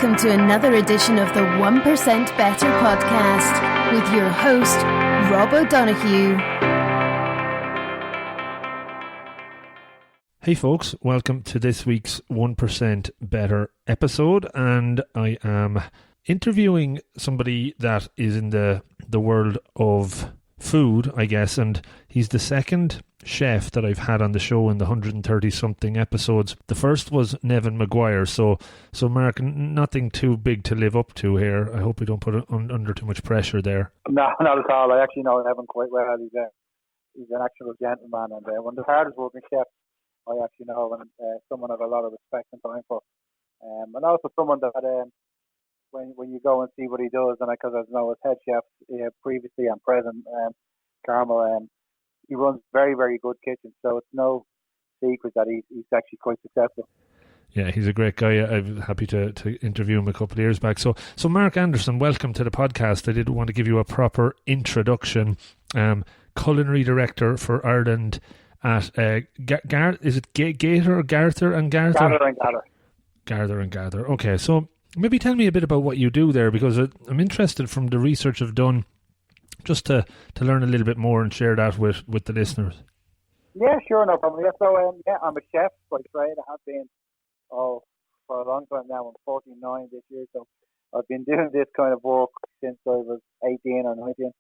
Welcome to another edition of the 1% Better podcast with your host, Rob O'Donoghue. Hey folks, welcome to this week's 1% Better episode, and I am interviewing somebody that is in the world of food, I guess, and he's the second chef that I've had on the show in the 130-something episodes. The first was Nevin Maguire, so Mark, nothing too big to live up to here. I hope we don't put it under too much pressure there. No, not at all. I actually know Nevin quite well. He's an actual gentleman, and one of the hardest working chefs I actually know, and someone I have a lot of respect and time for. And also someone that when you go and see what he does, and because I know his head chef previously and present, Carmel, he runs very, very good kitchens, so it's no secret that he's actually quite successful. Yeah, he's a great guy. I'm happy to interview him a couple of years back. So Mark Anderson, welcome to the podcast. I did want to give you a proper introduction. Culinary Director for Ireland at is it Gator or Garther and Garther? Garther and Garther. Garther and Garther. Okay, so maybe tell me a bit about what you do there, because I'm interested from the research I've done, just to learn a little bit more and share that with the listeners. Yeah, sure, no problem. Yeah, so I'm a chef by trade. I have been for a long time now. I'm 49 this year, so I've been doing this kind of work since I was 18 or 19.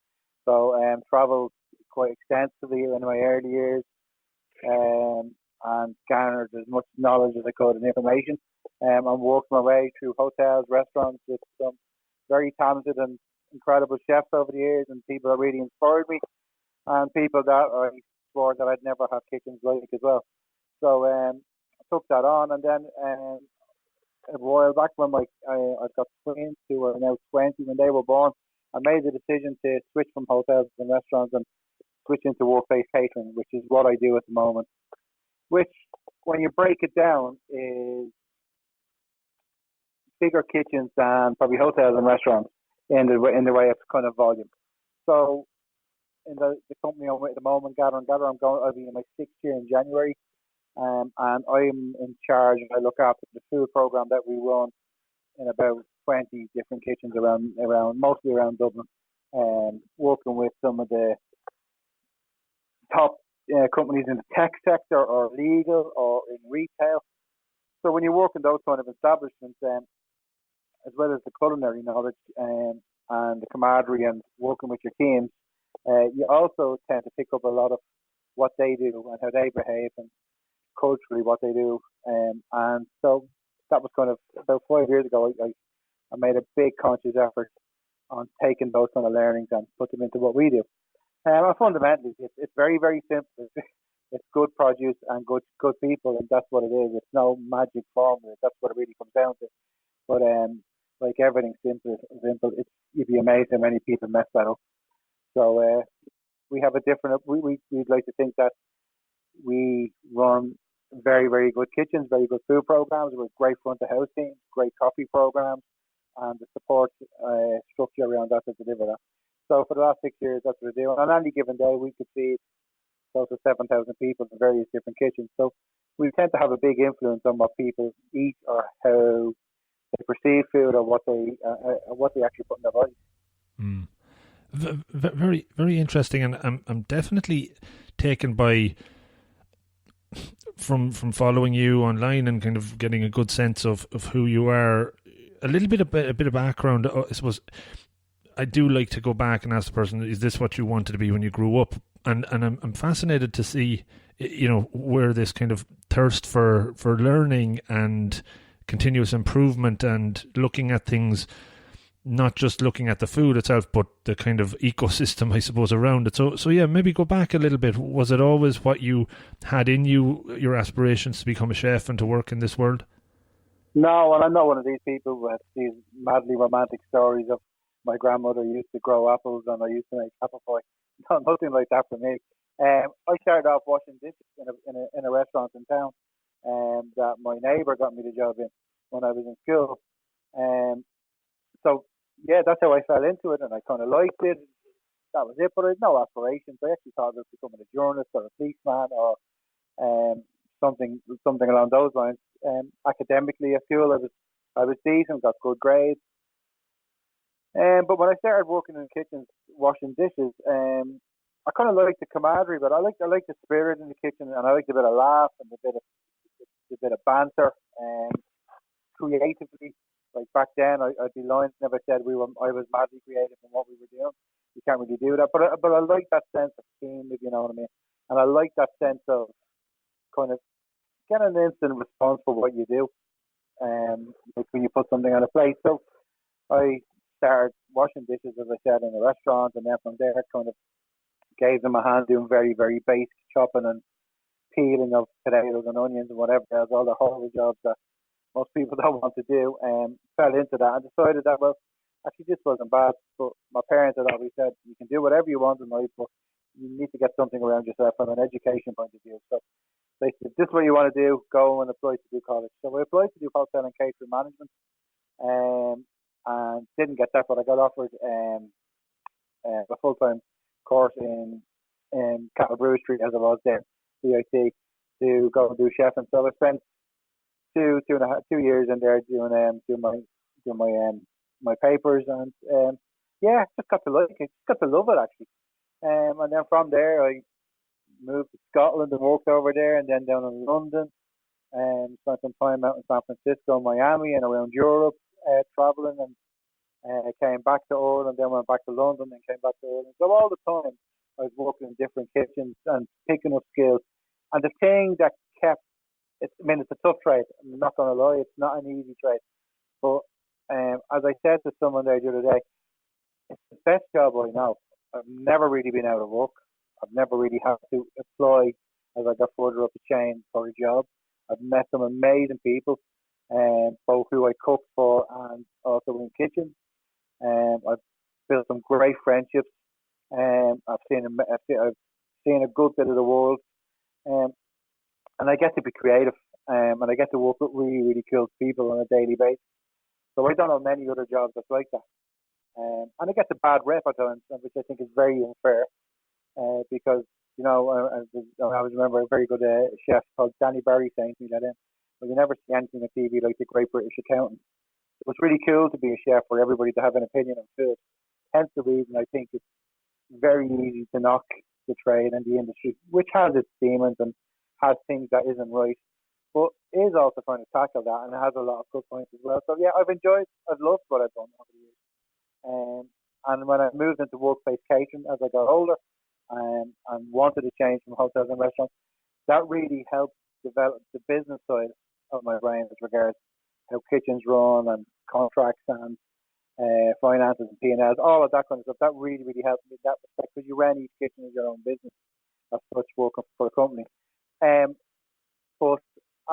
So travelled quite extensively in my early years, and garnered as much knowledge as I could and information. And worked my way through hotels, restaurants with some very talented and incredible chefs over the years, and people that really inspired me, and people that I swore that I'd never have kitchens like as well. So I took that on, and then a while back when I've got twins who are now 20, when they were born, I made the decision to switch from hotels and restaurants and switch into work-based catering, which is what I do at the moment, which, when you break it down, is bigger kitchens than probably hotels and restaurants in the way of kind of volume. So in the company I'm with at the moment, Gather and Gather, I'll be in my 6th year in January, and I'm in charge. I look after the food program that we run in about 20 different kitchens around mostly around Dublin, working with some of the top companies in the tech sector or legal or in retail. So when you work in those kind of establishments, as well as the culinary knowledge and the camaraderie and working with your teams, you also tend to pick up a lot of what they do and how they behave and culturally what they do. And so that was kind of about 5 years ago. I made a big conscious effort on taking those kind of learnings and put them into what we do. And fundamentally, it's very, very simple. It's good produce and good people, and that's what it is. It's no magic formula. That's what it really comes down to. But like everything simple, you'd be amazed how many people mess that up. So we have a different. We'd like to think that we run very, very good kitchens, very good food programs with great front of house teams, great coffee programs, and the support structure around that to deliver that. So for the last 6 years, that's what we're doing. On any given day, we could feed close to 7,000 people in various different kitchens. So we tend to have a big influence on what people eat or how they perceive food or what they actually put in their bodies. Mm. Very, very interesting, and I'm definitely taken by from following you online and kind of getting a good sense of who you are. A bit of background, I suppose. I do like to go back and ask the person, is this what you wanted to be when you grew up? And I'm fascinated to see, where this kind of thirst for learning and continuous improvement and looking at things, not just looking at the food itself, but the kind of ecosystem, I suppose, around it. So yeah, maybe go back a little bit. Was it always what you had in you, your aspirations to become a chef and to work in this world? No, and I'm not one of these people with these madly romantic stories of my grandmother used to grow apples and I used to make apple pie. No, nothing like that for me. I started off washing dishes in a restaurant in town, that my neighbour got me the job in when I was in school. So yeah, that's how I fell into it, and I kind of liked it. That was it, but I had no aspirations. I actually thought of becoming a journalist or a policeman or something along those lines. Academically at school, I was I was decent, got good grades. But when I started working in kitchens, washing dishes, I kind of like the camaraderie, but I like the spirit in the kitchen, and I like a bit of laugh and a bit of banter, and creatively. Like back then, I'd be lying if I said I was madly creative in what we were doing. You can't really do that, but I like that sense of team, if you know what I mean, and I like that sense of kind of getting an instant response for what you do, like when you put something on a plate. So I started washing dishes, as I said, in a restaurant, and then from there kind of gave them a hand doing very, very basic chopping and peeling of potatoes and onions and whatever else, all the horrible jobs that most people don't want to do, and fell into that and decided that, well, actually this wasn't bad, but my parents had always said, you can do whatever you want in life, but you need to get something around yourself from an education point of view. So they said, this is what you want to do, go and apply to do college. So I applied to do hotel and catering management, and didn't get that, but I got offered a full-time course in Cattle Brew Street, as I was there, CIT, to go and do chefing. So I spent 2 years in there doing my papers, and just got to like it, just got to love it actually. And then from there I moved to Scotland and worked over there, and then down in London, and spent some time out in San Francisco, Miami, and around Europe, traveling, and came back to Ireland, then went back to London, and came back to Ireland. So all the time I was working in different kitchens and picking up skills. And the thing that kept it's a tough trade. I'm not going to lie, it's not an easy trade. But as I said to someone there the other day, it's the best job I know. I've never really been out of work. I've never really had to apply as I got further up the chain for a job. I've met some amazing people, both who I cook for and also in kitchens. I've built some great friendships. I've seen a good bit of the world. And I get to be creative, and I get to work with really, really cool people on a daily basis. So I don't know many other jobs that's like that. And I get the bad rep at times, which I think is very unfair, because, I always remember a very good chef called Danny Barry saying to me that, well, you never see anything on TV like the Great British Accountant. It was really cool to be a chef for everybody to have an opinion on food. Hence the reason I think it's very easy to knock the trade and the industry, which has its demons and has things that isn't right, but is also trying to tackle that, and it has a lot of good points as well. So yeah, I've loved what I've done over the years. And when I moved into workplace catering as I got older, and wanted to change from hotels and restaurants, that really helped develop the business side of my brain as regards how kitchens run and contracts and finances and P&Ls, all of that kind of stuff. That really, really helped me in that respect, because you ran each kitchen as your own business as such, working for a company. But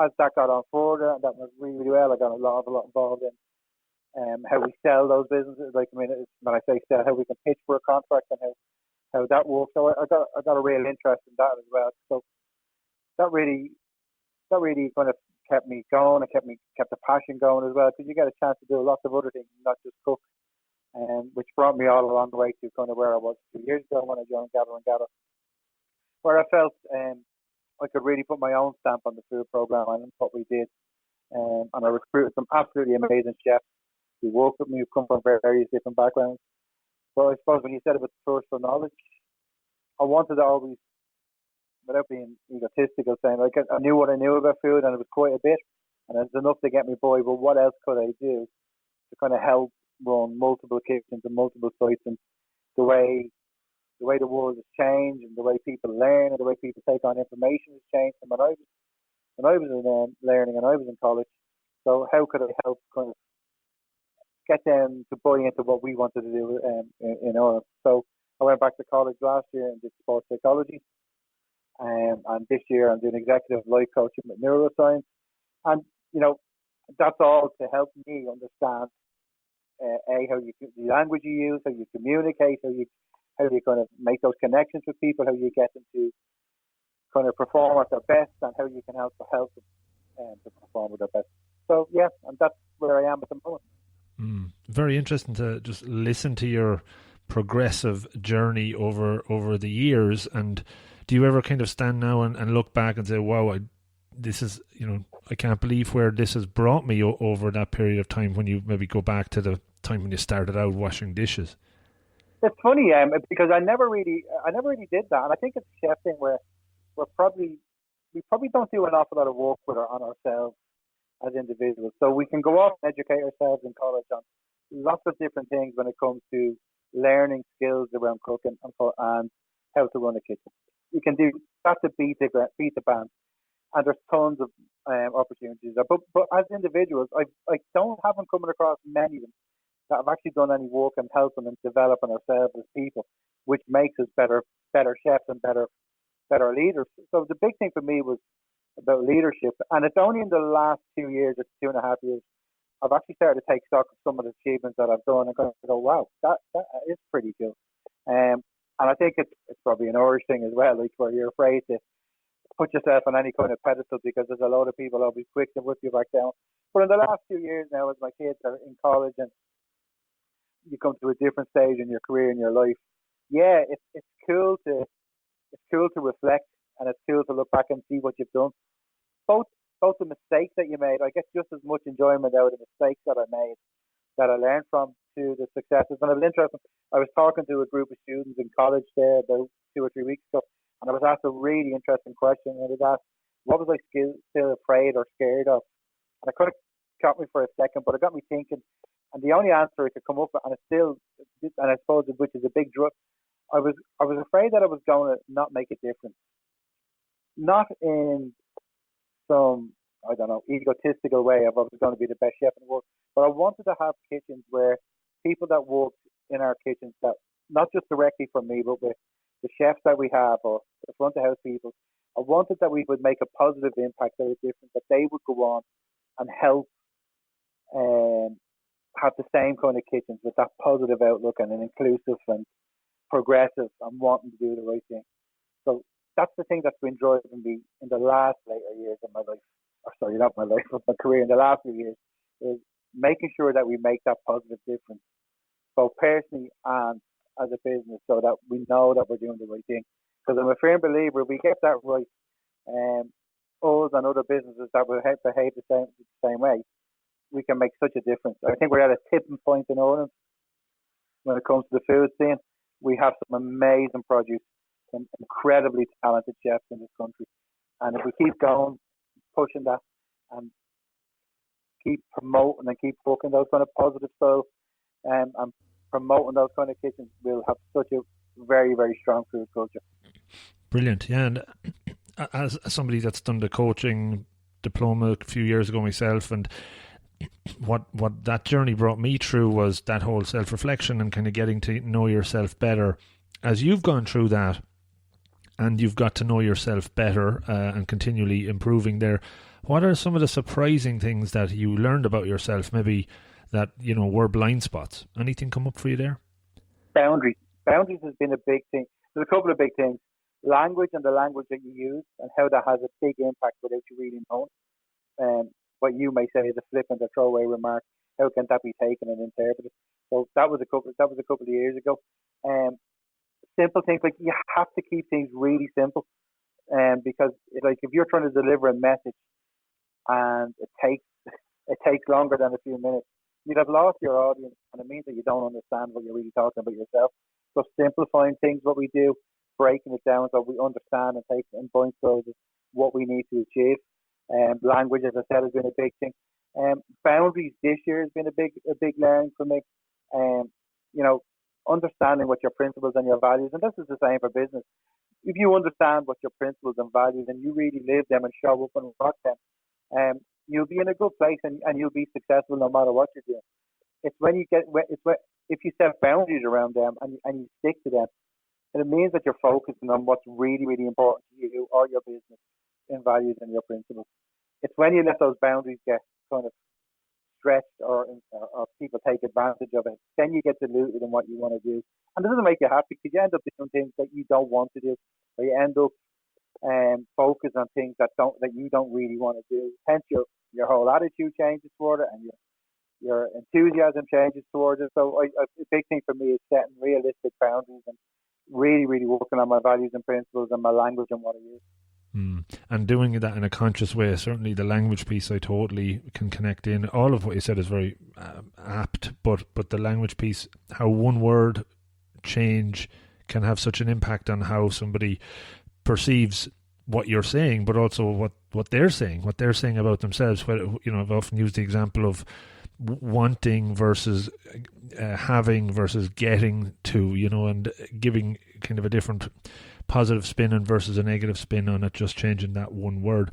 as that got on further, and that went really, really well, I got a lot involved in how we sell those businesses. Like, when I say sell, how we can pitch for a contract and how that works. So I got a real interest in that as well. So that really kind of kept me going. It kept the passion going as well, because you get a chance to do lots of other things, not just cook. Which brought me all along the way to kind of where I was 2 years ago when I joined Gather, where I felt I could really put my own stamp on the food program and what we did. And I recruited some absolutely amazing chefs who work with me, who come from various different backgrounds. But I suppose when you said about the thirst for knowledge, I wanted to always, without being egotistical, saying like I knew what I knew about food, and it was quite a bit, and it was enough to get me by. But what else could I do to kind of help run multiple kitchens and multiple sites, and the way the world has changed, and the way people learn, and the way people take on information has changed from when I was in learning and I was in college. So how could I help kind of get them to buy into what we wanted to do in Ireland? So I went back to college last year and did sports psychology, and this year I'm doing executive life coaching with neuroscience, and that's all to help me understand the language you use, how you communicate, how you kind of make those connections with people, how you get them to kind of perform at their best, and how you can help them to perform at their best. So yeah, and that's where I am at the moment. Very interesting to just listen to your progressive journey over the years. And do you ever kind of stand now and look back and say, wow, this is, I can't believe where this has brought me over that period of time when you maybe go back to the time when you started out washing dishes. It's funny, because I never really did that, and I think it's a chef thing where we probably don't do an awful lot of work on ourselves as individuals. So we can go off and educate ourselves in college on lots of different things when it comes to learning skills around cooking and how to run a kitchen. You can do that's a beat the band, and there's tons of opportunities there. But as individuals, I haven't come across many of them that have actually done any work in helping and developing ourselves as people, which makes us better chefs and better leaders. So the big thing for me was about leadership, and it's only in the last 2 years or 2.5 years I've actually started to take stock of some of the achievements that I've done and go, wow, that is pretty cool. And I think it's probably an Irish thing as well, like where you're afraid to put yourself on any kind of pedestal because there's a lot of people always quick to whip you back down. But in the last 2 years now, as my kids are in college and you come to a different stage in your career and your life, yeah, it's cool to reflect, and it's cool to look back and see what you've done. Both the mistakes that you made, I get just as much enjoyment out of the mistakes that I made, that I learned from, to the successes. And it was interesting. I was talking to a group of students in college there about 2 or 3 weeks ago, and I was asked a really interesting question. And I was asked, what was I still afraid or scared of? And it kind of caught me for a second, but it got me thinking. And the only answer I could come up with, and I suppose which is a big drug, I was afraid that I was going to not make a difference. Not in some, I don't know, egotistical way of I was going to be the best chef in the world, but I wanted to have kitchens where people that worked in our kitchens, that not just directly for me, but with the chefs that we have or the front of house people, I wanted that we would make a positive impact, that was different, that they would go on and help have the same kind of kitchens with that positive outlook and an inclusive and progressive and wanting to do the right thing. So that's the thing that's been driving me in the last later years of my life. Or sorry, not my life, but my career in the last few years, is making sure that we make that positive difference, both personally and as a business, so that we know that we're doing the right thing. Because I'm a firm believer, if we get that right, us and other businesses that will behave the same way, we can make such a difference. I think we're at a tipping point in Ireland when it comes to the food scene. We have some amazing produce and incredibly talented chefs in this country. And if we keep going, pushing that, and keep promoting and keep cooking those kind of positive styles, and promoting those kind of kitchens, we'll have such a very, very strong food culture. Brilliant, yeah. And as somebody that's done the coaching diploma a few years ago myself, and what that journey brought me through was that whole self-reflection and kind of getting to know yourself better. As you've gone through that and you've got to know yourself better and continually improving there, what are some of the surprising things that you learned about yourself, maybe that, were blind spots? Anything come up for you there? Boundaries has been a big thing. There's a couple of big things. Language and the language that you use and how that has a big impact without you really knowing. What you may say is a flippant or throwaway remark, how can that be taken and interpreted? So that was a couple of years ago. Simple things, like you have to keep things really simple, because like if you're trying to deliver a message and it takes longer than a few minutes, you'd have lost your audience, and it means that you don't understand what you're really talking about yourself. So simplifying things, what we do, breaking it down so we understand and take in point sizes what we need to achieve. Language, as I said, has been a big thing. Boundaries this year has been a big learning for me. Understanding what your principles and your values, and this is the same for business. If you understand what your principles and values and you really live them and show up and rock them, you'll be in a good place and you'll be successful no matter what you're doing. It's when if you set boundaries around them and you stick to them, and it means that you're focusing on what's really, really important to you or your business in values and your principles. It's when you let those boundaries get kind of stretched or people take advantage of it, then you get diluted in what you want to do, and it doesn't make you happy because you end up doing things that you don't want to do, or you end up focused on things that you don't really want to do. Hence your whole attitude changes toward it, and your enthusiasm changes towards it. So a big thing for me is setting realistic boundaries and really, really working on my values and principles and my language and what I use. And doing that in a conscious way, certainly the language piece I totally can connect in. All of what you said is very apt, but the language piece, how one word change can have such an impact on how somebody perceives what you're saying, but also what they're saying about themselves. I've often used the example of wanting versus having versus getting to, and giving kind of a different positive spin and versus a negative spin on it, just changing that one word.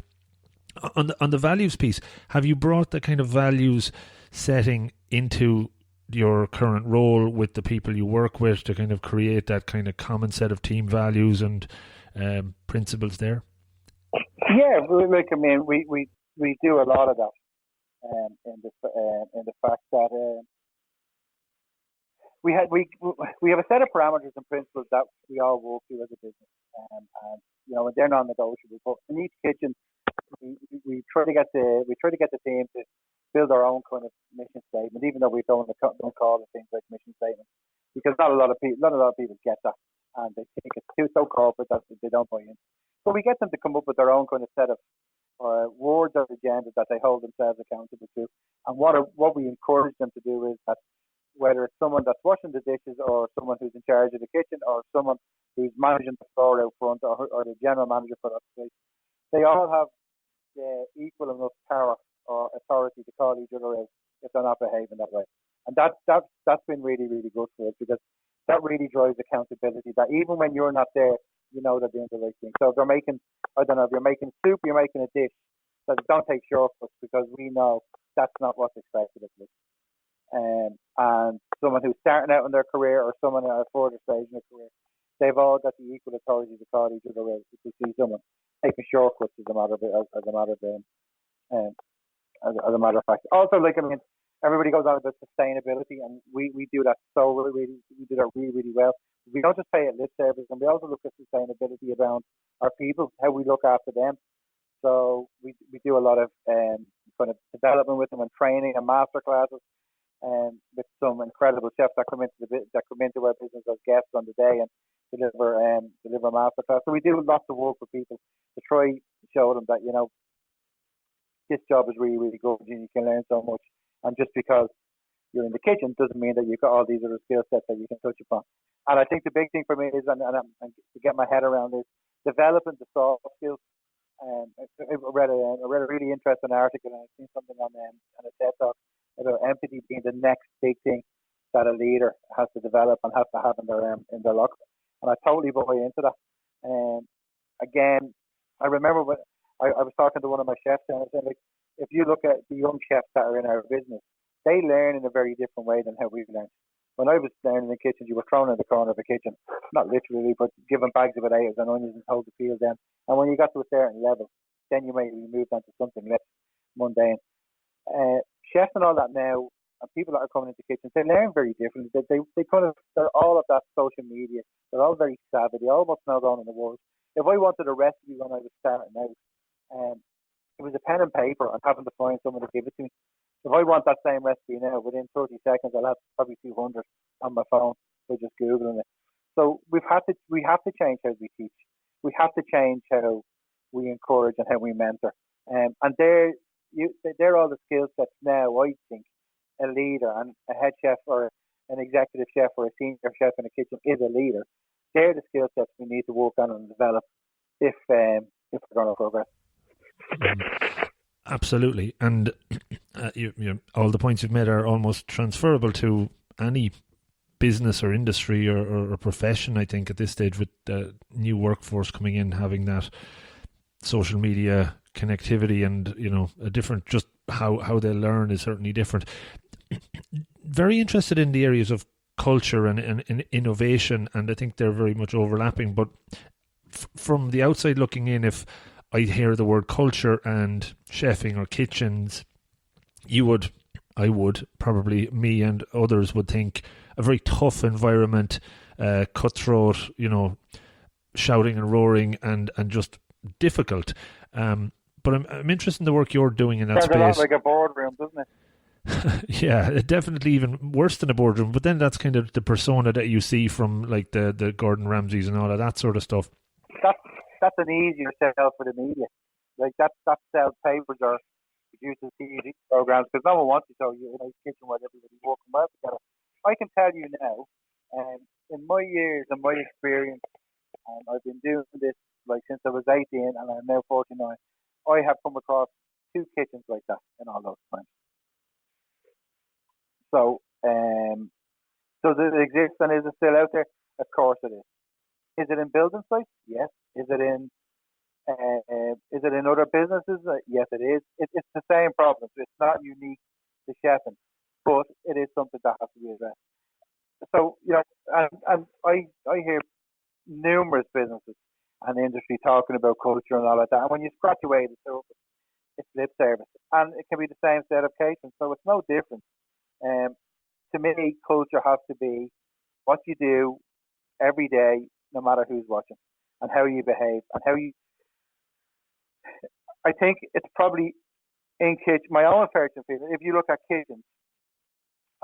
On the values piece, have you brought the kind of values setting into your current role with the people you work with to kind of create that kind of common set of team values and principles there? Yeah, we do a lot of that, in the fact that we have a set of parameters and principles that we all work to as a business, and they're non-negotiable. But in each kitchen, we try to get the team to build our own kind of mission statement, even though we don't call it things like mission statement, because not a lot of people get that, and they think it's too so corporate that they don't buy in. So we get them to come up with their own kind of set of words or agenda that they hold themselves accountable to. And what we encourage them to do is that whether it's someone that's washing the dishes or someone who's in charge of the kitchen or someone who's managing the floor out front or the general manager for that place, they all have the equal enough power or authority to call each other out if they're not behaving that way. And that's been really, really good for us, because that really drives accountability, that even when you're not there, you know they're doing the right thing. So if they're making, I don't know, if you're making soup, you're making a dish, that don't take shortcuts, because we know that's not what's expected of us. And someone who's starting out in their career or someone at a further stage in their career, they've all got the equal authority to call each other out if we see someone taking shortcuts as a matter of fact. Also, everybody goes on about sustainability, and we do that really, really well. We don't just pay it lip service, and we also look at sustainability around our people, how we look after them. So we do a lot of kind of development with them and training and master classes, with some incredible chefs that come into our business as guests on the day and deliver master class. So we do lots of work with people to try to show them that this job is really, really good and you can learn so much. And just because you're in the kitchen doesn't mean that you've got all these other skill sets that you can touch upon. And I think the big thing for me is, and to get my head around, is developing the soft skills. I read a really interesting article, and I've seen something on a TED Talk about empathy being the next big thing that a leader has to develop and has to have in their locker. And I totally buy into that. Again, I remember when I was talking to one of my chefs, and I said, if you look at the young chefs that are in our business, they learn in a very different way than how we've learned. When I was learning in the kitchen, you were thrown in the corner of the kitchen, not literally, but given bags of potatoes and onions and hold the peels down. And when you got to a certain level, then you might be moved on to something less mundane. Chefs and all that now, and people that are coming into kitchens, they learn very differently. They're all of that social media. They're all very savvy. They almost know going in the world. If I wanted a recipe when I was starting out, it was a pen and paper and having to find someone to give it to me. If I want that same recipe now, within 30 seconds, I'll have probably 200 on my phone by just Googling it. So we have to change how we teach. We have to change how we encourage and how we mentor. And they're all the skill sets now, I think, a leader and a head chef or an executive chef or a senior chef in a kitchen is a leader. They're the skill sets we need to work on and develop if we're going to progress. Absolutely. And all the points you've made are almost transferable to any business or industry or profession, I think, at this stage, with the new workforce coming in, having that social media connectivity and, a different, just how they learn is certainly different. Very interested in the areas of culture and innovation, and I think they're very much overlapping. But from the outside looking in, if I hear the word culture and chefing or kitchens, I would probably, me and others would think a very tough environment, cutthroat, shouting and roaring and just difficult. But I'm interested in the work you're doing in that space. Sounds a lot like a boardroom, doesn't it? Yeah, definitely even worse than a boardroom. But then that's kind of the persona that you see from like the Gordon Ramsays and all of that sort of stuff. that's an easier sell for the media. Like that sells papers or produces TV programs because no one wants to show you in a kitchen where everybody's working well together. I can tell you now, in my years and my experience, I've been doing this like since I was 18 and I'm now 49. I have come across 2 kitchens like that in all those times. So, does it exist and is it still out there? Of course it is. Is it in building sites? Yes. Is it in other businesses? Yes, it is. It's the same problem. It's not unique to chefing, but it is something that has to be addressed. So, and I hear numerous businesses and industry talking about culture and all like that. And when you scratch away the surface, it's lip service. And it can be the same set of cases. So it's no different. To me, culture has to be what you do every day, no matter who's watching, and how you behave, and how you. I think it's probably in kitchen. My own personal feeling. If you look at kitchens,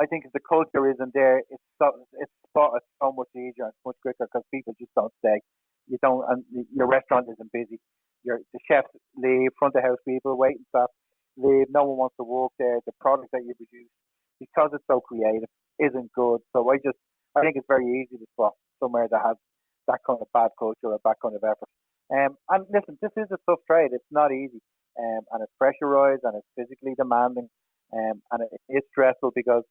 I think if the culture isn't there, it's spotted so much easier and much quicker because people just don't stay. You don't, and your restaurant isn't busy. The chefs leave, front of house people, waiting staff leave. No one wants to work there. The product that you produce, because it's so creative, isn't good. So I think it's very easy to spot somewhere that has that kind of bad culture or that kind of effort. And listen, this is a tough trade. It's not easy, and it's pressurized and it's physically demanding, and it is stressful because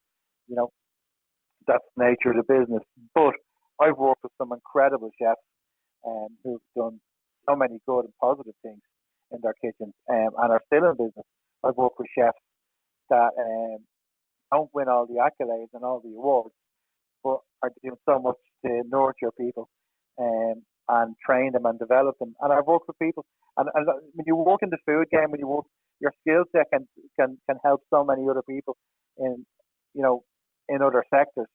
that's the nature of the business. But I've worked with some incredible chefs who've done so many good and positive things in their kitchens and are still in business. I've worked with chefs that don't win all the accolades and all the awards, but are doing so much to nurture people and train them and develop them. And I've worked with people, and when you work in the food game, when you work, your skill set can help so many other people in in other sectors,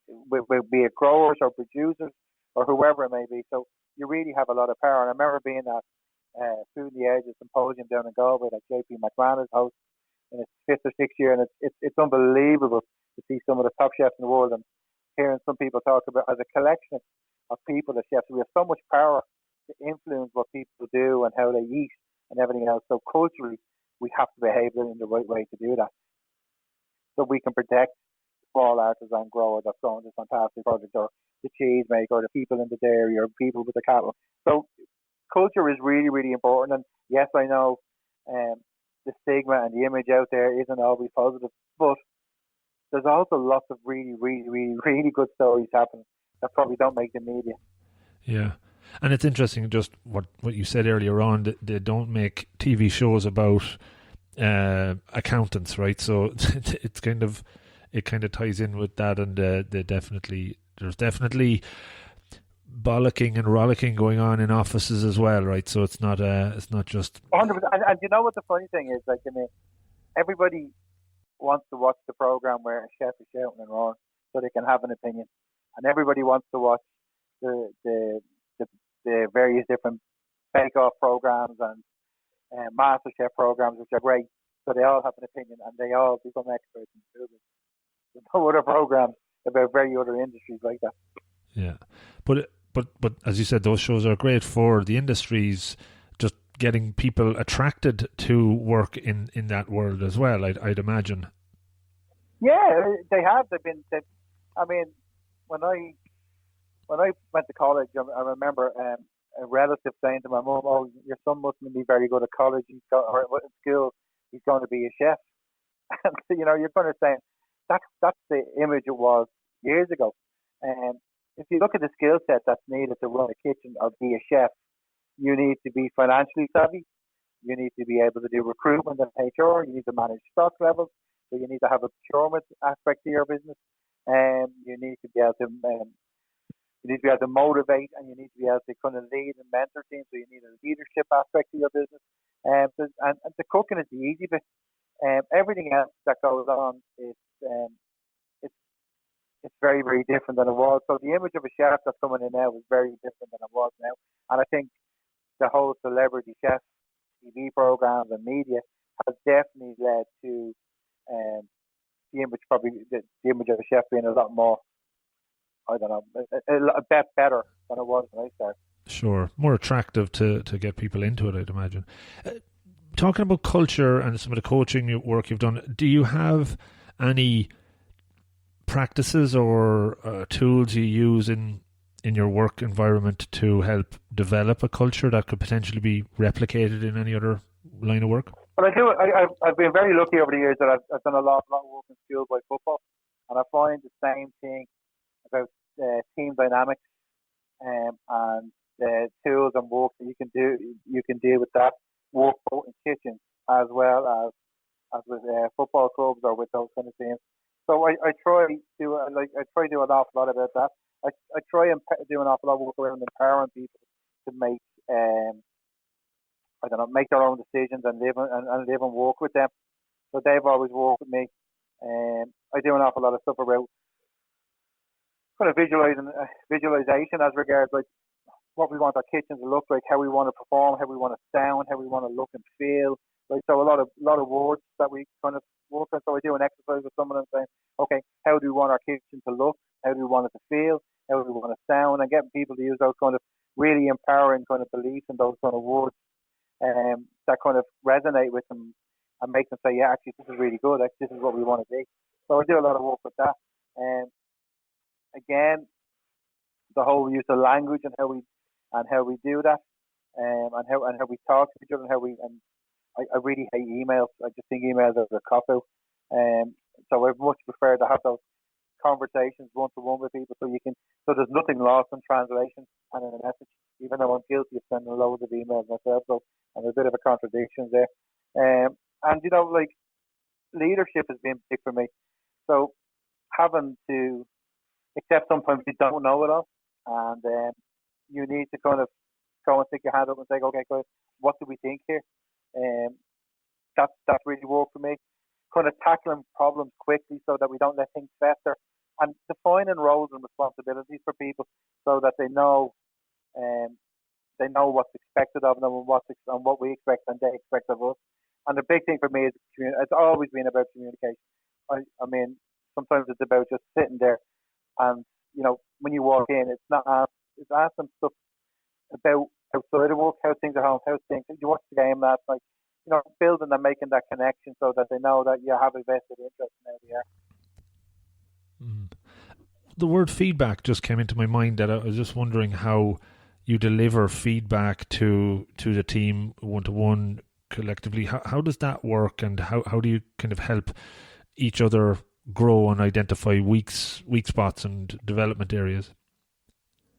be it growers or producers or whoever it may be. So you really have a lot of power. And I remember being at Food in the Edge, a symposium down in Galway that JP McMahon is host in its 5th or 6th year, and it's unbelievable to see some of the top chefs in the world and hearing some people talk about as a collection of people as chefs. We have so much power to influence what people do and how they eat and everything else. So culturally, we have to behave in the right way to do that, so we can protect the small artisan grower that's growing this fantastic product, or the cheese maker, or the people in the dairy, or people with the cattle. So culture is really, really important. And yes, I know the stigma and the image out there isn't always positive, but there's also lots of really, really, really, really good stories happening that probably don't make the media. Yeah. And it's interesting, just what you said earlier on, that they don't make TV shows about accountants, right? So it kind of ties in with that, and there's definitely bollocking and rollicking going on in offices as well, right? So it's not just 100%. And you know what the funny thing is? Like, I mean, everybody wants to watch the program where a chef is shouting and roaring so they can have an opinion, and everybody wants to watch the various different bake-off programs and master chef programs, which are great. So they all have an opinion and they all become experts in food. There's no other programs about very other industries like that. Yeah, but as you said, those shows are great for the industries, just getting people attracted to work in that world as well, I'd imagine. Yeah, they have. I mean, when I went to college, I remember a relative saying to my mum, "Oh, your son mustn't be very good at college. Or in school, he's going to be a chef." And you're kind of saying that's the image it was years ago. And if you look at the skill set that's needed to run a kitchen or be a chef, you need to be financially savvy. You need to be able to do recruitment and HR. You need to manage stock levels. So you need to have a procurement aspect to your business. And you need to be able to motivate, and you need to be able to kind of lead and mentor teams. So you need a leadership aspect to your business. And the cooking is the easy bit. Everything else that goes on is it's very, very different than it was. So the image of a chef that's coming in now is very different than it was now. And I think the whole celebrity chef TV programs and media has definitely led to the image of a chef being a lot more, I don't know, a bit better than it was when I started. Sure, more attractive to get people into it, I'd imagine. Talking about culture and some of the coaching work you've done, do you have any practices or tools you use in your work environment to help develop a culture that could potentially be replicated in any other line of work? Well, I do. I've been very lucky over the years that I've done a lot of work in school by football, and I find the same thing about team dynamics and the tools and work that you can deal with that work both in kitchens as well as with football clubs or with those kind of teams. So I try to do an awful lot about that. I try and do an awful lot of work around empowering people to make make their own decisions and live and work with them. So they've always worked with me. I do an awful lot of stuff around kind of visualization as regards like what we want our kitchen to look like, how we want to perform, how we want to sound, how we want to look and feel. Like, so a lot of words that we kind of work on. So I do an exercise with someone and saying, okay, how do we want our kitchen to look? How do we want it to feel? How do we want to sound? And getting people to use those kind of really empowering kind of beliefs and those kind of words that kind of resonate with them and make them say, yeah, actually, this is really good. Actually, this is what we want to be. So I do a lot of work with that. Again, the whole use of language and how we do that, and how we talk to each other, and I really hate emails. I just think emails are a cop out. So I much prefer to have those conversations one to one with people, so there's nothing lost in translation and in a message. Even though I'm guilty of sending loads of emails myself, so I'm a bit of a contradiction there. And like leadership has been big for me. So having to accept sometimes you don't know it all, and you need to kind of go and stick your hand up and say, okay, good, what do we think here? That's really worked for me. Kind of tackling problems quickly so that we don't let things fester, and defining roles and responsibilities for people so that they know what's expected of them and what we expect and they expect of us. And the big thing for me is it's always been about communication. I mean, sometimes it's about just sitting there and, when you walk in, it's asking stuff about outside of work, how things are home, how things, did you watch the game last night? Building and making that connection so that they know that you have a vested interest in how they are. The word feedback just came into my mind, that I was just wondering how you deliver feedback to the team one-to-one collectively. How does that work, and how do you kind of help each other grow and identify weak spots and development areas?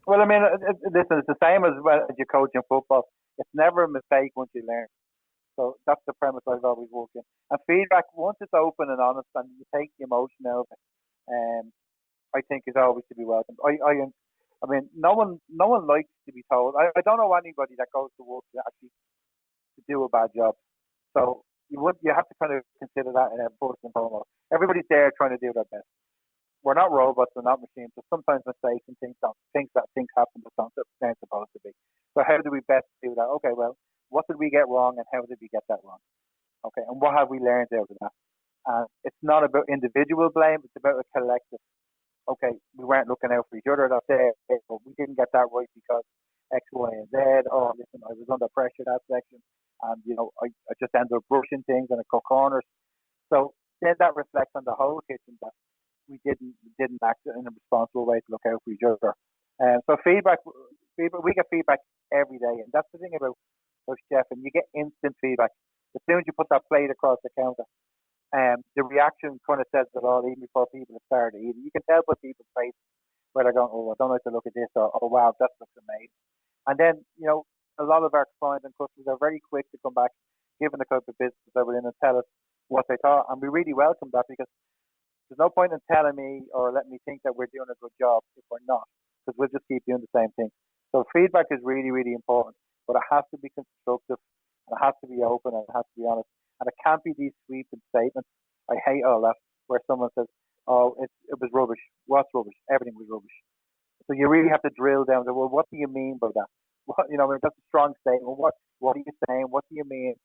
Well, I mean, listen, it's the same as you coach in football. It's never a mistake once you learn. So that's the premise I've always worked in. And feedback, once it's open and honest and you take the emotion out of it, I think is always to be welcomed. I mean, no one likes to be told. I don't know anybody that goes to work to do a bad job. So you have to kind of consider that first and foremost. Everybody's there trying to do their best. We're not robots, we're not machines. So sometimes mistakes and things happen that they're supposed to be. So how do we best do that? Okay, well, what did we get wrong and how did we get that wrong? Okay, and what have we learned out of that? It's not about individual blame, it's about a collective. Okay, we weren't looking out for each other that day, but we didn't get that right because X, Y, and Z. Oh, listen, I was under pressure that section, and I just ended up brushing things and I cut corners. So then that reflects on the whole kitchen that we didn't act in a responsible way to look out for each other. So feedback, we get feedback every day, and that's the thing about chef, and you get instant feedback as soon as you put that plate across the counter. The reaction kind of says it all, even before people have started eating. You can tell by people's faces where they're going, oh, I don't like to look at this, or oh wow, that looks amazing. And then a lot of our clients and customers are very quick to come back, given the type of business that we're in, and tell us what they thought, and we really welcome that, because there's no point in telling me or letting me think that we're doing a good job if we're not, because we'll just keep doing the same thing. So feedback is really, really important, but it has to be constructive, and it has to be open, and it has to be honest, and it can't be these sweeping statements. I hate all that, where someone says, oh, it was rubbish. What's rubbish? Everything was rubbish. So you really have to drill down to, well, what do you mean by that? What, that's a strong statement. What are you saying? What do you mean?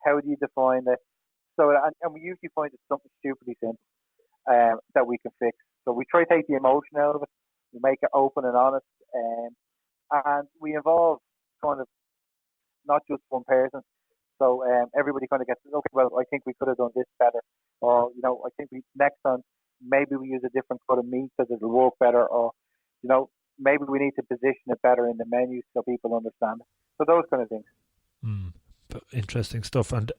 How do you define it? So, and we usually find it's something stupidly simple that we can fix. So we try to take the emotion out of it. We make it open and honest. and we involve kind of not just one person. So everybody kind of gets, okay, well, I think we could have done this better, or I think we next time maybe we use a different cut of meat so that it'll work better, or maybe we need to position it better in the menu so people understand it. So those kind of things. Interesting stuff. And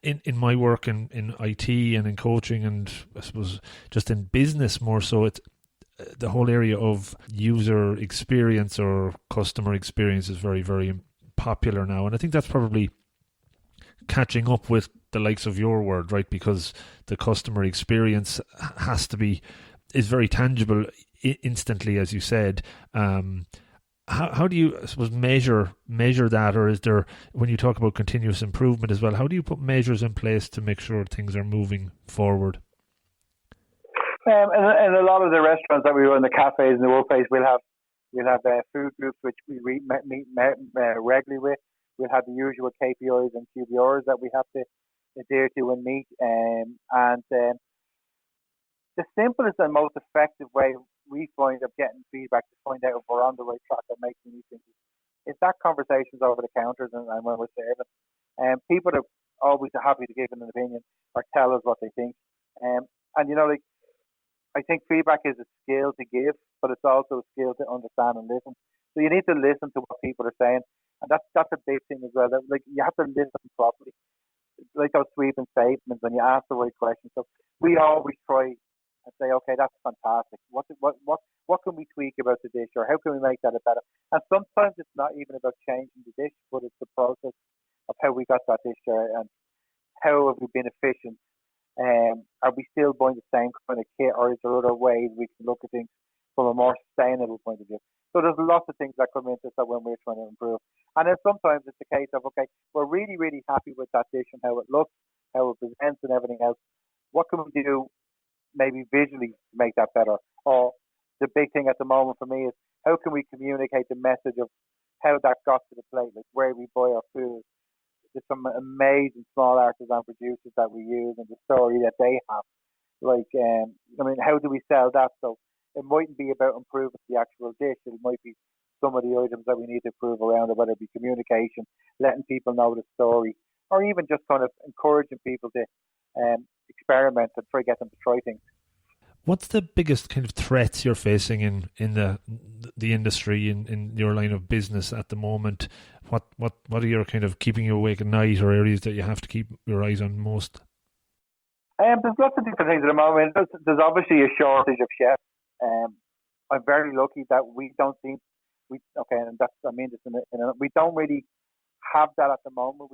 in my work in IT and in coaching, and I suppose just in business more so, it's the whole area of user experience or customer experience is very, very popular now. And I think that's probably catching up with the likes of your world, right? Because the customer experience is very tangible instantly, as you said. How do you, I suppose, measure that, or is there, when you talk about continuous improvement as well, how do you put measures in place to make sure things are moving forward? And a lot of the restaurants that we run, the cafes and the workplace, we'll have food groups which we meet regularly with. We'll have the usual KPIs and QBRs that we have to adhere to and meet. And the simplest and most effective way we find of getting feedback to find out if we're on the right track or making these things is that conversations over the counters and when we're serving. People are always happy to give an opinion or tell us what they think. And I think feedback is a skill to give, but it's also a skill to understand and listen. So you need to listen to what people are saying, and that's a big thing as well. That, you have to listen properly, like those sweeping statements when you ask the right questions. So we always try and say, okay, that's fantastic. What can we tweak about the dish, or how can we make that better? And sometimes it's not even about changing the dish, but it's the process of how we got that dish there and how have we been efficient. Are we still buying the same kind of kit, or is there other ways we can look at things from a more sustainable point of view? So there's lots of things that come into that when we're trying to improve. And then sometimes it's a case of, okay, we're really, really happy with that dish and how it looks, how it presents and everything else. What can we do maybe visually to make that better? Or the big thing at the moment for me is how can we communicate the message of how that got to the plate, like where we buy our food. There's some amazing small artisan producers that we use and the story that they have. How do we sell that? So it mightn't be about improving the actual dish. It might be some of the items that we need to improve around it, whether it be communication, letting people know the story, or even just kind of encouraging people to experiment and try get them to try things. What's the biggest kind of threats you're facing in the industry, in your line of business at the moment? What are your kind of keeping you awake at night, or areas that you have to keep your eyes on most? There's lots of different things at the moment. There's obviously a shortage of chefs. I'm very lucky that we don't really have that at the moment.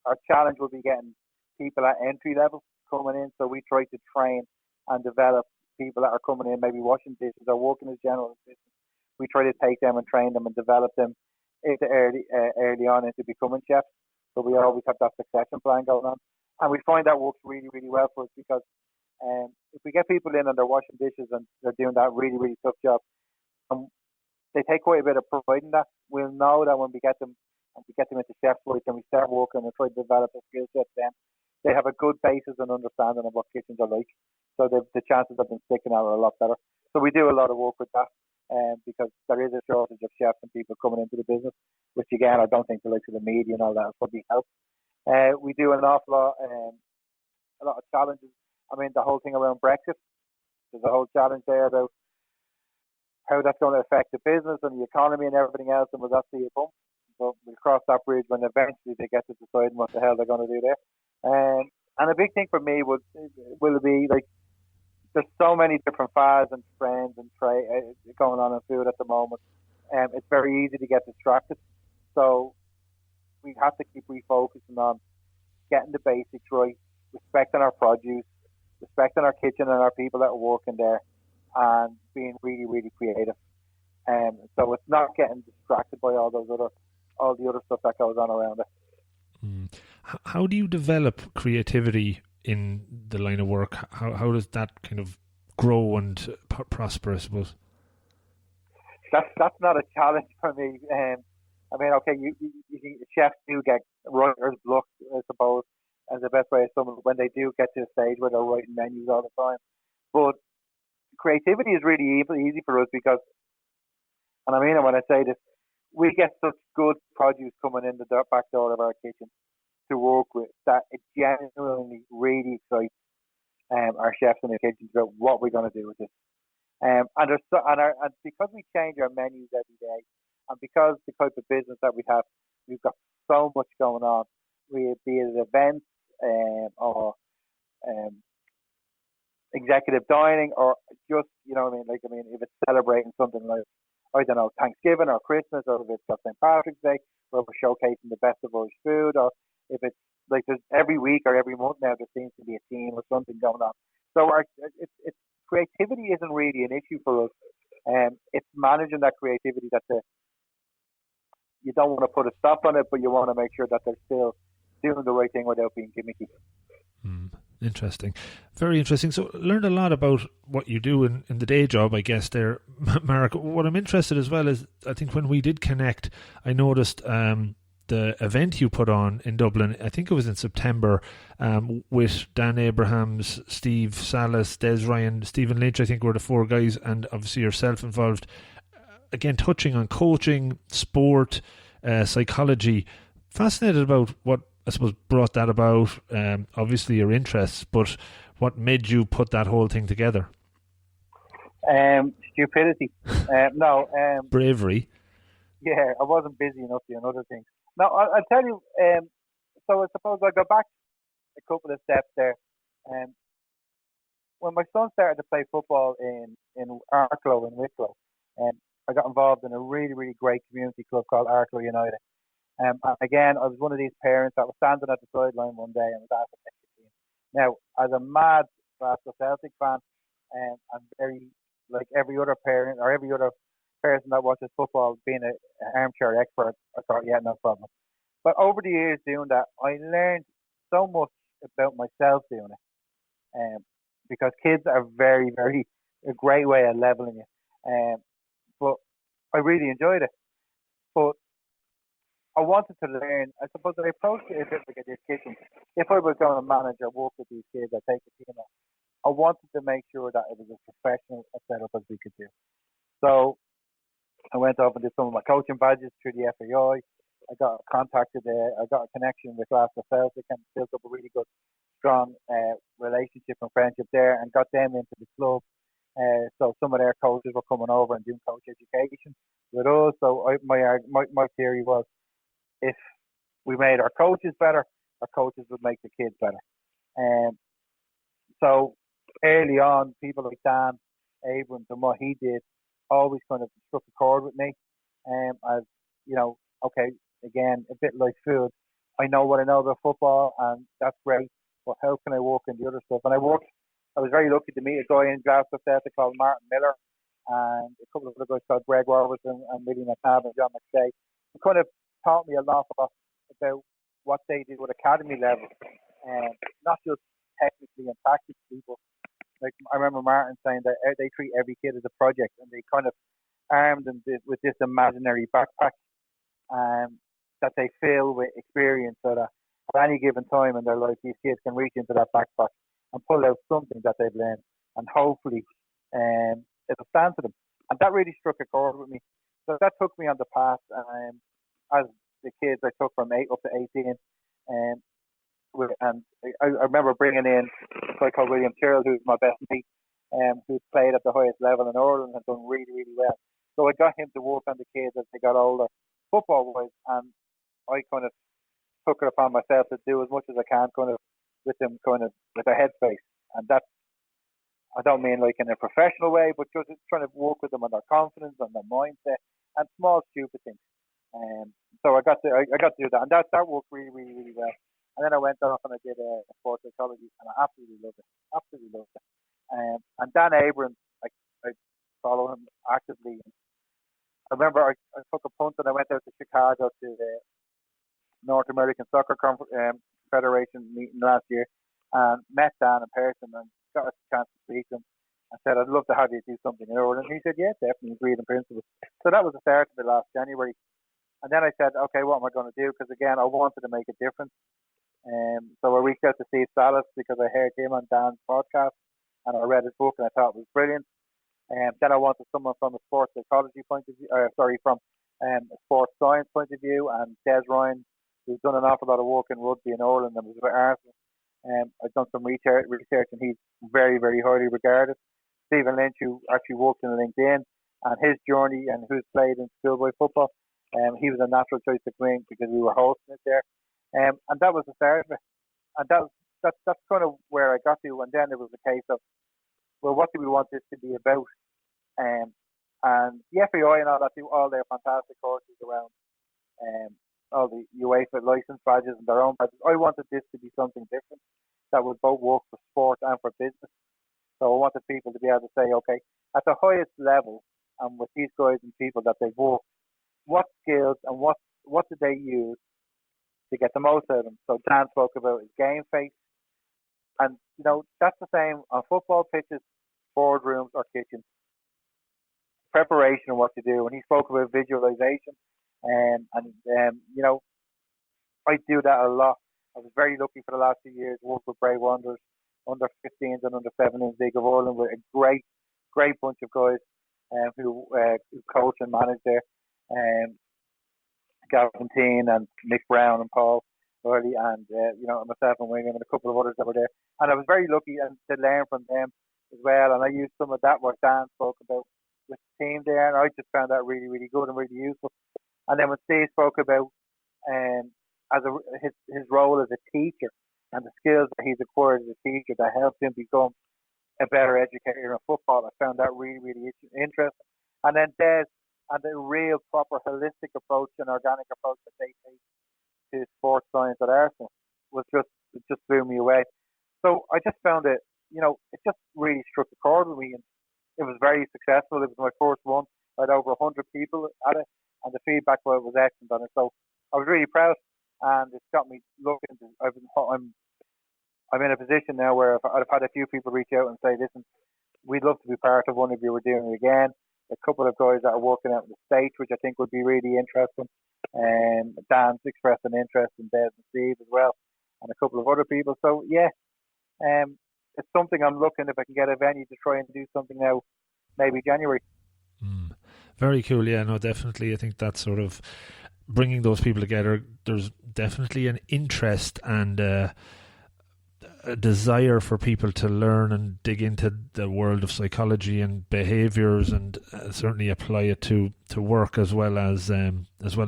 Our challenge will be getting people at entry level coming in, so we try to train and develop people that are coming in, maybe washing dishes or working as general assistants. We try to take them and train them and develop them early on into becoming chefs. So we always have that succession plan going on, and we find that works really, really well for us because if we get people in and they're washing dishes and they're doing that really, really tough job, they take quite a bit of pride in that. We'll know that when we get them into chef's work and we start working and try to develop a skill set, then they have a good basis and understanding of what kitchens are like. So the chances of them sticking out are a lot better. So we do a lot of work with that because there is a shortage of chefs and people coming into the business, which again, I don't think the likes of the media and all that will probably help. We do an awful lot, a lot of challenges. I mean, the whole thing around Brexit, there's a whole challenge there about how that's going to affect the business and the economy and everything else, and will that see a bump? But we'll cross that bridge when eventually they get to decide what the hell they're going to do there. And a big thing for me will be like, there's so many different fads and trends and going on in food at the moment. It's very easy to get distracted. So we have to keep refocusing on getting the basics right, respecting our produce, respecting our kitchen and our people that are working there, and being really, really creative. So it's not getting distracted by all the other stuff that goes on around it. How do you develop creativity in the line of work? How does that kind of grow and prosper, I suppose? That's not a challenge for me. I mean, okay, you chefs do get writer's block, I suppose, as the best way of some when they do get to a stage where they're writing menus all the time. But creativity is really easy for us because and I mean it when I say this, we get such good produce coming in the back door of our kitchen to work with that it genuinely really excites our chefs in the kitchen about what we're going to do with it. And because we change our menus every day, and because the type of business that we have, we've got so much going on. Be it events or executive dining, or just if it's celebrating something like, I don't know, Thanksgiving or Christmas, or if it's got St. Patrick's Day, where we're showcasing the best of Irish food, or if it's like there's every week or every month now there seems to be a theme or something going on. So it's creativity isn't really an issue for us. It's managing that creativity you don't want to put a stop on it, but you want to make sure that they're still doing the right thing without being gimmicky. Interesting. Very interesting. So learned a lot about what you do in the day job, I guess, there, Mark. What I'm interested as well is, I think when we did connect, I noticed the event you put on in Dublin, I think it was in September, with Dan Abrahams, Steve Salas, Des Ryan, Stephen Lynch, I think were the four guys, and obviously yourself involved. Again, touching on coaching, sport, psychology. Fascinated about what, I suppose, brought that about. Obviously your interests, but what made you put that whole thing together? Stupidity. No. Bravery. Yeah, I wasn't busy enough doing other things. No, I'll tell you. So I suppose I'll go back a couple of steps there. When my son started to play football in Arklow in Wicklow, I got involved in a really, really great community club called Arklow United. Again, I was one of these parents that was standing at the sideline one day and was asked to take the team. Now, as a mad Glasgow Celtic fan, I'm very, like every other parent or every other person that watches football, being an armchair expert, I thought, yeah, no problem. But over the years doing that, I learned so much about myself doing it. Because kids are very, very, a great way of leveling you. But I really enjoyed it. But I wanted to learn. I suppose I approached it a bit like I did kitchen. If I was going to manage or work with these kids, I'd take the team on. I wanted to make sure that it was as professional a setup as we could do. So I went off and did some of my coaching badges through the FAI. I got a connection with Glasgow Celtic and built up a really good, strong relationship and friendship there, and got them into the club. So some of their coaches were coming over and doing coach education with us. So my theory was, if we made our coaches better, our coaches would make the kids better. So early on, people like Dan Abrams and what he did always kind of struck a chord with me. As you know, okay, again, a bit like food. I know what I know about football, and that's great. But how can I work in the other stuff? And I was very lucky to meet a guy in Glasgow Celtic called Martin Miller, and a couple of other guys called Greg Robertson and Willie McNabb and John McStay. It kind of taught me a lot about what they did with academy level, and not just technically and tactically, but like I remember Martin saying that they treat every kid as a project, and they kind of armed them with this imaginary backpack that they fill with experience, so that at any given time in their life, these kids can reach into that backpack and pull out something that they've learned, and hopefully it'll stand to them. And that really struck a chord with me. So that took me on the path. As the kids, I took from 8 up to 18. And I remember bringing in a guy called William Tyrrell, who's my best mate, who's played at the highest level in Ireland and done really, really well. So I got him to work on the kids as they got older, football-wise, and I kind of took it upon myself to do as much as I can kind of with them, kind of with their headspace. And that's, I don't mean like in a professional way, but just trying to work with them on their confidence and their mindset and small stupid things. So I got to do that, and that worked really, really, really well. And then I went off and I did a sports psychology, and I absolutely loved it. And Dan Abrams, I follow him actively. I remember I took a punt and I went out to Chicago to the North American Soccer Federation meeting last year, and met Dan in person and got a chance to speak to him. I said, I'd love to have you do something in Ireland. And he said, yeah, definitely, agreed in principle. So that was the start of it last January. And then I said, okay, what am I going to do? Because again, I wanted to make a difference. So I reached out to Steve Salas because I heard him on Dan's podcast and I read his book and I thought it was brilliant. Then I wanted someone from a sports psychology point of view, from a sports science point of view, and Des Ryan, who's done an awful lot of work in rugby in Ireland and was with Arsenal. I've done some research, and he's very, very highly regarded. Stephen Lynch, who actually worked in LinkedIn, and his journey, and who's played in schoolboy football. He was a natural choice to bring because we were hosting it there. And that was the start of it. And that's kind of where I got to. And then it was a case of, well, what do we want this to be about? And the FAI and all that do all their fantastic courses around all the UEFA license badges and their own badges. I wanted this to be something different that would both work for sport and for business. So I wanted people to be able to say, okay, at the highest level, and with these guys and people that they've worked, what skills and what did they use to get the most out of them? So Dan spoke about his game face. And, that's the same on football pitches, boardrooms or kitchens. Preparation and what to do. And he spoke about visualization. I do that a lot. I was very lucky for the last 2 years, worked with Bray Wanderers, under 15s and under 17s League of Ireland, with a great bunch of guys who coach and manage there. Gavin Teen and Nick Brown and Paul Early and myself and William and a couple of others that were there. And I was very lucky to learn from them as well. And I used some of that what Dan spoke about with the team there, and I just found that really, really good and really useful. And then when Steve spoke about his role as a teacher and the skills that he's acquired as a teacher that helped him become a better educator in football, I found that really, really interesting. And then Des and the real proper holistic approach and organic approach that they take to sports science at Arsenal it just blew me away. So I just found it, it just really struck a chord with me, and it was very successful. It was my first one. I had over 100 people at it, and the feedback was excellent on it. So I was really proud, and it's got me looking. I'm in a position now where I've had a few people reach out and say, listen, we'd love to be part of one of you. We're doing it again. A couple of guys that are working out in the States, which I think would be really interesting. Dan's expressed an interest in Des and Steve as well, and a couple of other people. So yeah, it's something I'm looking if I can get a venue to try and do something now, maybe January. Very cool. Yeah, no, definitely. I think that's sort of bringing those people together. There's definitely an interest and a desire for people to learn and dig into the world of psychology and behaviours, and certainly apply it to work as well as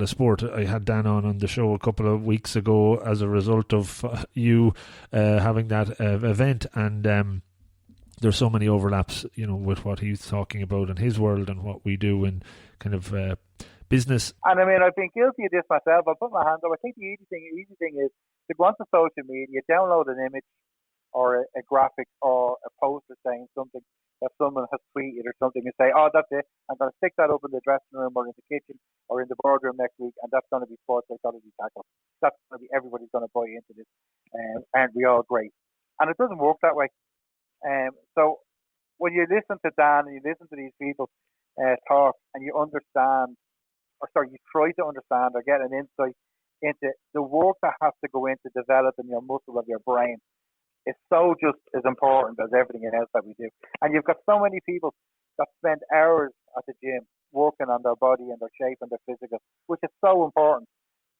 sport. I had Dan on the show a couple of weeks ago as a result of you having that event, and there's so many overlaps, with what he's talking about in his world and what we do in kind of business. And I mean, I've been guilty of this myself. I'll put my hand up. I think the easy thing is to go onto social media, download an image or a graphic or a poster saying something that someone has tweeted or something, and say, oh, that's it. I'm going to stick that up in the dressing room or in the kitchen or in the boardroom next week, and that's going to be sports psychology tackle. That's going to be, everybody's going to buy into this. Aren't we all great? And it doesn't work that way. So when you listen to Dan and you listen to these people talk, and you understand, you try to understand or get an insight into the work that has to go into developing your muscle of your brain, it's so just as important as everything else that we do. And you've got so many people that spend hours at the gym working on their body and their shape and their physical, which is so important.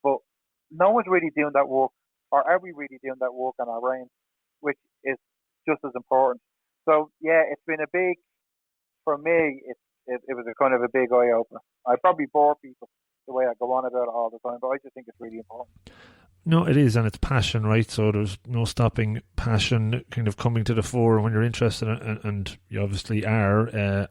But no one's really doing that work, or are we really doing that work on our brains, which is just as important. So yeah, it's been a big, for me, it was a kind of a big eye opener. I probably bore people the way I go on about it all the time, but I just think it's really important. No, it is, and it's passion, right? So there's no stopping passion kind of coming to the fore when you're interested, and you obviously are.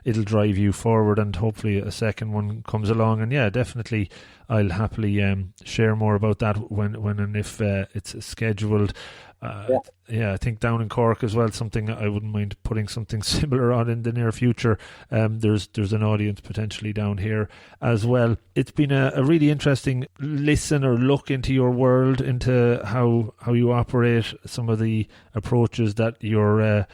It'll drive you forward, and hopefully a second one comes along. And yeah, definitely, I'll happily share more about that when and if it's scheduled. I think down in Cork as well, something I wouldn't mind putting something similar on in the near future. There's an audience potentially down here as well. It's been a really interesting listen or look into your world, into how you operate, some of the approaches that you're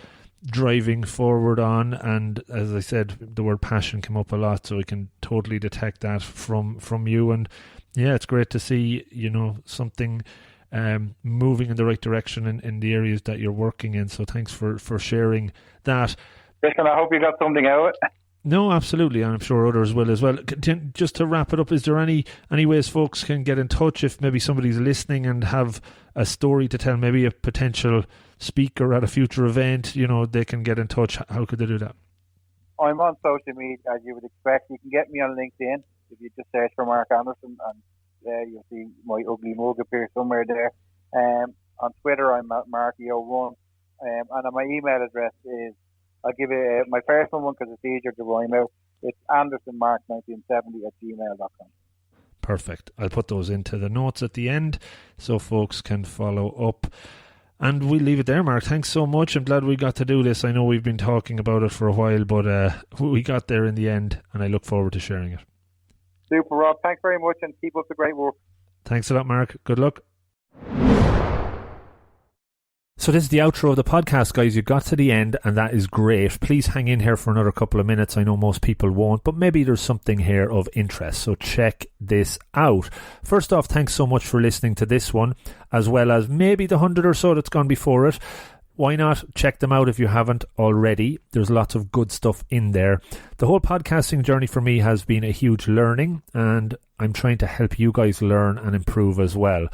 driving forward on, and as I said, the word passion came up a lot, so I can totally detect that from you. And yeah, it's great to see something moving in the right direction in the areas that you're working in. So thanks for sharing that. Listen, I hope you got something out of it. No, absolutely, and I'm sure others will as well. Just to wrap it up, is there any ways folks can get in touch if maybe somebody's listening and have a story to tell, maybe a potential speaker at a future event, they can get in touch? How could they do that? I'm on social media, as you would expect. You can get me on LinkedIn if you just search for Mark Anderson, and you'll see my ugly mug appear somewhere there. On Twitter, I'm at Marky01, and my email address is, I'll give you my personal one because it's easier to rhyme out. It's andersonmark1970@gmail.com. Perfect. I'll put those into the notes at the end so folks can follow up. And we'll leave it there, Mark. Thanks so much. I'm glad we got to do this. I know we've been talking about it for a while, but we got there in the end, and I look forward to sharing it. Super, Rob. Thanks very much, and keep up the great work. Thanks a lot, Mark. Good luck. So this is the outro of the podcast, guys. You got to the end, and that is great. Please hang in here for another couple of minutes. I know most people won't, but maybe there's something here of interest, so check this out. First off, thanks so much for listening to this one, as well as maybe the 100 or so that's gone before it. Why not check them out if you haven't already? There's lots of good stuff in there. The whole podcasting journey for me has been a huge learning, and I'm trying to help you guys learn and improve as well.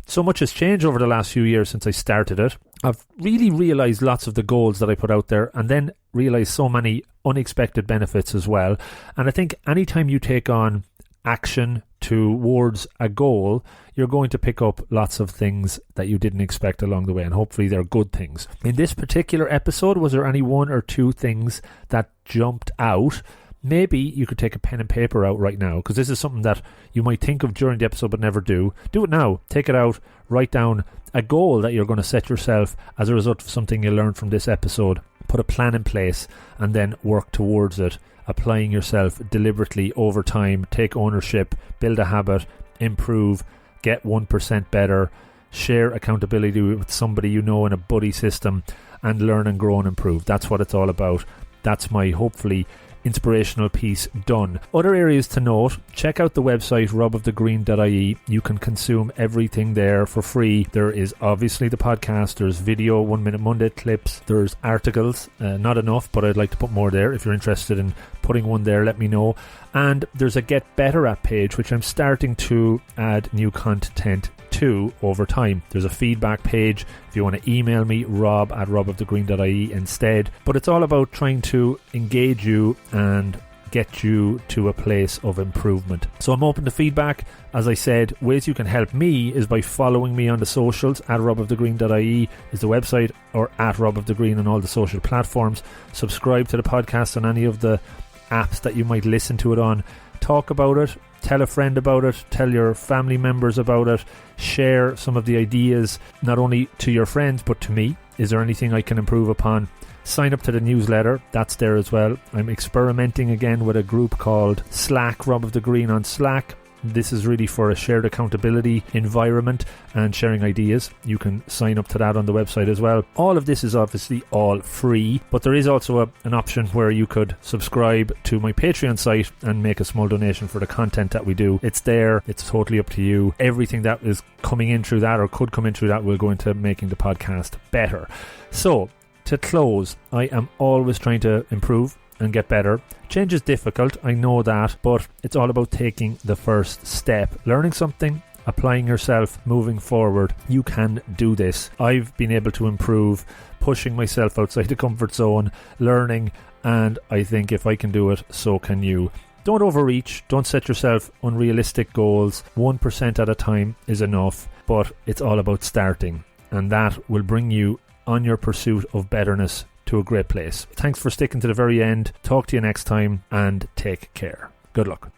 So much has changed over the last few years since I started it. I've really realised lots of the goals that I put out there, and then realised so many unexpected benefits as well. And I think anytime you take on action towards a goal, you're going to pick up lots of things that you didn't expect along the way, and hopefully they're good things. In this particular episode, was there any one or two things that jumped out? Maybe you could take a pen and paper out right now, because this is something that you might think of during the episode but never do. Do it now. Take it out. Write down a goal that you're going to set yourself as a result of something you learned from this episode. Put a plan in place and then work towards it, applying yourself deliberately over time. Take ownership, build a habit, improve, get 1% better, share accountability with somebody you know in a buddy system, and learn and grow and improve. That's what it's all about. That's my hopefully inspirational piece done. Other areas to note: check out the website robofthegreen.ie. You can consume everything there for free. There is obviously the podcast, there's video, 1 Minute Monday clips, there's articles, not enough, but I'd like to put more there. If you're interested in putting one there, let me know. And there's a Get Better at page, which I'm starting to add new content to over time. There's a feedback page if you want to email me, rob@robofthegreen.ie instead. But it's all about trying to engage you and get you to a place of improvement. So I'm open to feedback. As I said, ways you can help me is by following me on the socials. @robofthegreen.ie is the website, or @robofthegreen on all the social platforms. Subscribe to the podcast on any of the apps that you might listen to it on. Talk about it. Tell a friend about it. Tell your family members about it. Share some of the ideas, not only to your friends but to me. Is there anything I can improve upon? Sign up to the newsletter. That's there as well. I'm experimenting again with a group called Slack, Rob of the Green on Slack. This is really for a shared accountability environment and sharing ideas. You can sign up to that on the website as well. All of this is obviously all free, but there is also an option where you could subscribe to my Patreon site and make a small donation for the content that we do. It's there. It's totally up to you. Everything that is coming in through that or could come in through that will go into making the podcast better. So, to close, I am always trying to improve and get better. Change is difficult, I know that, but it's all about taking the first step. Learning something, applying yourself, moving forward. You can do this. I've been able to improve, pushing myself outside the comfort zone, learning, and I think if I can do it, so can you. Don't overreach, don't set yourself unrealistic goals. 1% at a time is enough, but it's all about starting, and that will bring you on your pursuit of betterness to a great place. Thanks for sticking to the very end. Talk to you next time, and take care. Good luck.